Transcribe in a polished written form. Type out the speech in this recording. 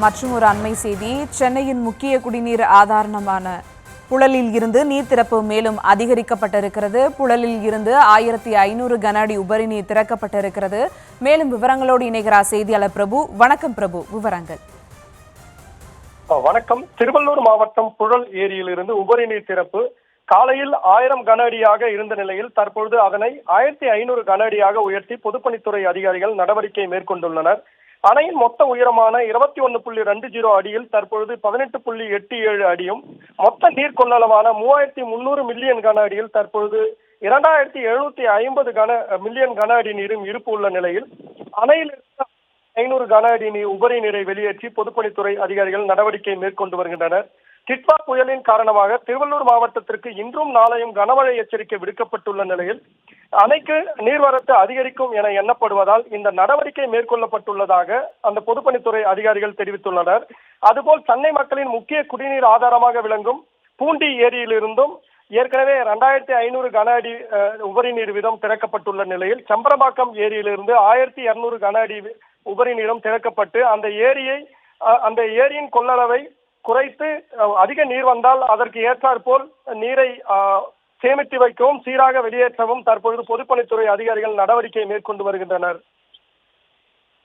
மற்றும் ஒரு அண்மை செய்தி. சென்னையின் முக்கிய குடிநீர் ஆதாரமான புழலில் இருந்து நீர் திறப்பு மேலும் அதிகரிக்கப்பட்டிருக்கிறது. புழலில் இருந்து 1500 கன அடி உபரி நீர் திறக்கப்பட்டிருக்கிறது. மேலும் விவரங்களோடு இணைகிறார் செய்தியாளர் பிரபு. வணக்கம் பிரபு, விவரங்கள். வணக்கம். திருவள்ளூர் மாவட்டம் புழல் ஏரியிலிருந்து உபரி நீர் திறப்பு காலையில் 1000 கன அடியாக இருந்த நிலையில் தற்பொழுது அதனை 1500 கன அடியாக உயர்த்தி பொதுப்பணித்துறை அதிகாரிகள் நடவடிக்கை மேற்கொண்டுள்ளனர். அணையின் மொத்த உயரமான 21.20 அடியில் தற்பொழுது 18.87 அடியும், மொத்த நீர் கொள்ளளவான 3300 மில்லியன் கன அடியில் தற்பொழுது 2750 மில்லியன் கன அடி நீரும் இருப்பு உள்ள நிலையில் அணையில் 500 கன அடி உபரி நீரை வெளியேற்றி பொதுப்பணித்துறை அதிகாரிகள் நடவடிக்கை மேற்கொண்டு வருகின்றனர். டிட்வா புயலின் காரணமாக திருவள்ளூர் மாவட்டத்திற்கு இன்றும் நாளையும் கனமழை எச்சரிக்கை விடுக்கப்பட்டுள்ள நிலையில் அணைக்கு நீர்வரத்து அதிகரிக்கும் என எண்ணப்படுவதால் இந்த நடவடிக்கை மேற்கொள்ளப்பட்டுள்ளதாக அந்த பொதுப்பணித்துறை அதிகாரிகள் தெரிவித்துள்ளனர். அதுபோல் சென்னை மக்களின் முக்கிய குடிநீர் ஆதாரமாக விளங்கும் பூண்டி ஏரியிலிருந்தும் ஏற்கனவே 2500 கன அடி உபரி நீர் வீதம் திறக்கப்பட்டுள்ள நிலையில் செம்பரம்பாக்கம் ஏரியிலிருந்து 1200 கன அடி உபரி நீரும் திறக்கப்பட்டு அந்த ஏரியின் கொள்ளளவை குறைத்து அதிக நீர் வந்தால் அதற்கு ஏற்றாற்போல் நீரை சேமித்து வைக்கவும் சீராக வெளியேற்றவும் தற்பொழுது பொதுப்பணித்துறை அதிகாரிகள் நடவடிக்கை மேற்கொண்டு வருகின்றனர்.